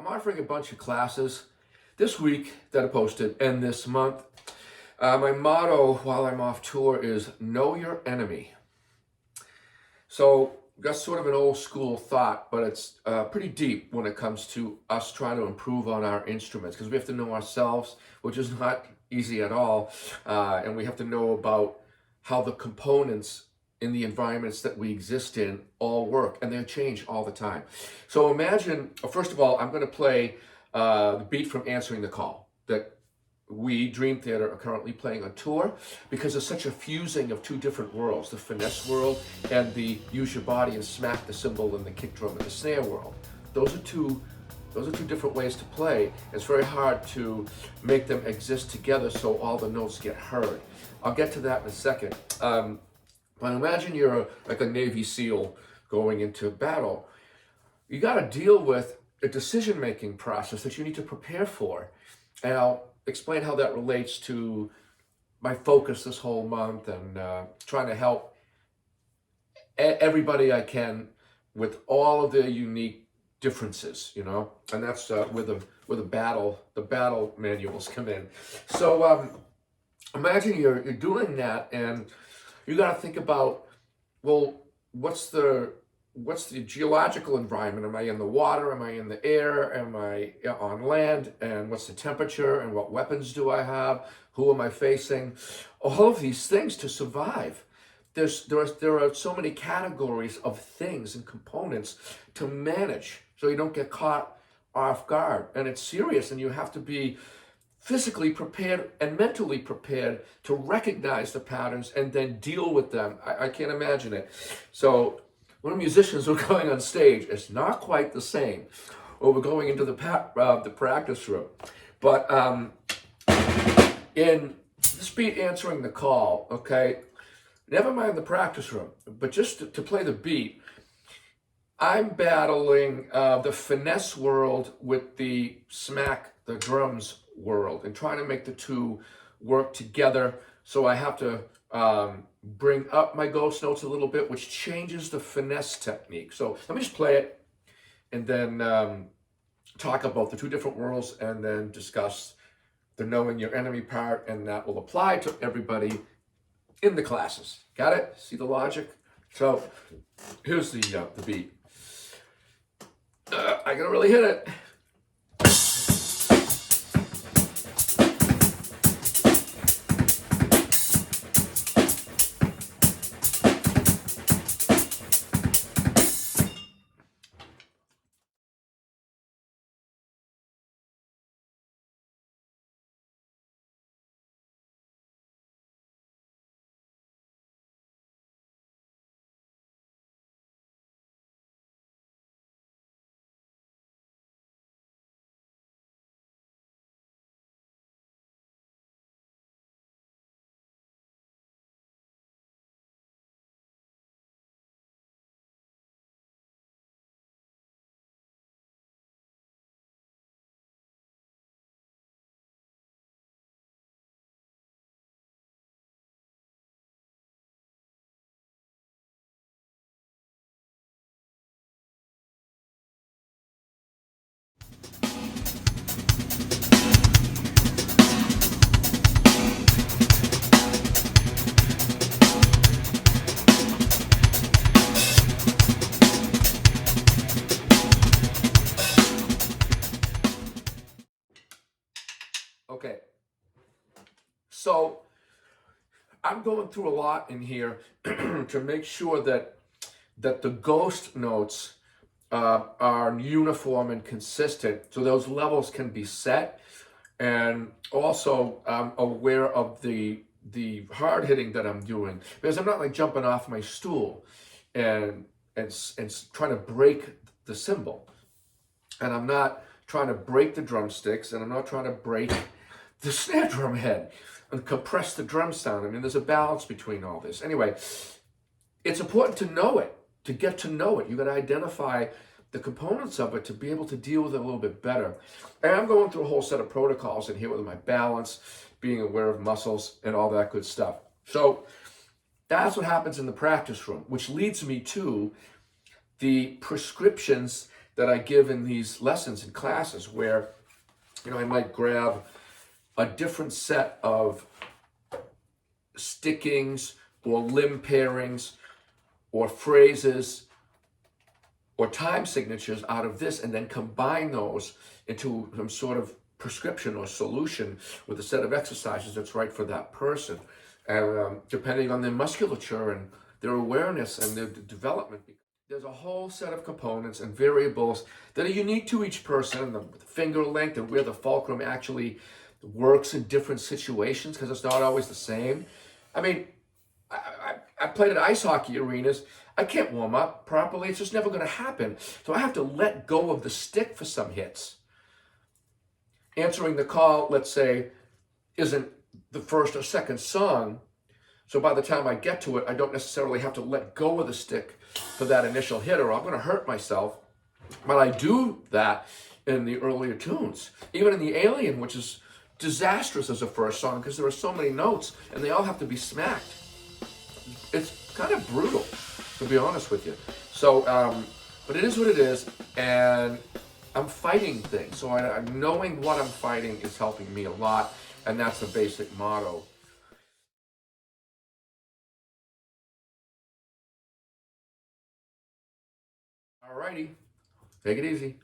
I'm offering a bunch of classes this week that I posted and this month. My motto while I'm off tour is know your enemy. So that's sort of an old school thought, but it's pretty deep when it comes to us trying to improve on our instruments, because we have to know ourselves, which is not easy at all. And we have to know about how the components in the environments that we exist in all work, and they change all the time. So imagine, first of all, I'm going to play the beat from Answering the Call that we, Dream Theater, are currently playing on tour, because it's such a fusing of two different worlds, the finesse world and the use your body and smack the cymbal and the kick drum and the snare world. Those are two different ways to play. It's very hard to make them exist together so all the notes get heard. I'll get to that in a second. But imagine you're like a Navy SEAL going into battle. You got to deal with a decision-making process that you need to prepare for. And I'll explain how that relates to my focus this whole month and trying to help everybody I can with all of their unique differences, you know, and that's where the battle manuals come in. So imagine you're doing that, and you got to think about, well, what's the geological environment? Am I in the water? Am I in the air? Am I on land? And what's the temperature? And what weapons do I have? Who am I facing? All of these things to survive. There are so many categories of things and components to manage so you don't get caught off guard. And it's serious, and you have to be physically prepared and mentally prepared to recognize the patterns and then deal with them. I can't imagine it. So when musicians are going on stage, it's not quite the same. Or we're going into the practice room. But in this beat, Answering the Call, okay, never mind the practice room, but just to play the beat, I'm battling the finesse world with the smack, the drums world, and trying to make the two work together. So I have to bring up my ghost notes a little bit, which changes the finesse technique. So let me just play it and then talk about the two different worlds, and then discuss the knowing your enemy part, and that will apply to everybody in the classes. Got it? See the logic? So here's the beat. I gotta really hit it. Okay, so I'm going through a lot in here to make sure that the ghost notes are uniform and consistent, so those levels can be set. And also, I'm aware of the hard hitting that I'm doing, because I'm not like jumping off my stool and trying to break the cymbal, and I'm not trying to break the drumsticks, and I'm not trying to break the snare drum head and compress the drum sound. I mean, there's a balance between all this. Anyway, it's important to know it, to get to know it. You got to identify the components of it to be able to deal with it a little bit better. And I'm going through a whole set of protocols in here with my balance, being aware of muscles, and all that good stuff. So that's what happens in the practice room, which leads me to the prescriptions that I give in these lessons and classes where, I might grab a different set of stickings or limb pairings or phrases or time signatures out of this and then combine those into some sort of prescription or solution with a set of exercises that's right for that person. And depending on their musculature and their awareness and their development, there's a whole set of components and variables that are unique to each person, the finger length and where the fulcrum actually works in different situations, because it's not always the same. I mean, I played at ice hockey arenas. I can't warm up properly. It's just never going to happen. So I have to let go of the stick for some hits. Answering the call, let's say, isn't the first or second song. So by the time I get to it, I don't necessarily have to let go of the stick for that initial hit, or I'm going to hurt myself. But I do that in the earlier tunes. Even in the Alien, which is disastrous as a first song because there are so many notes and they all have to be smacked. It's kind of brutal, to be honest with you. So, but it is what it is, and I'm fighting things. So knowing what I'm fighting is helping me a lot, and that's the basic motto. Alrighty, take it easy.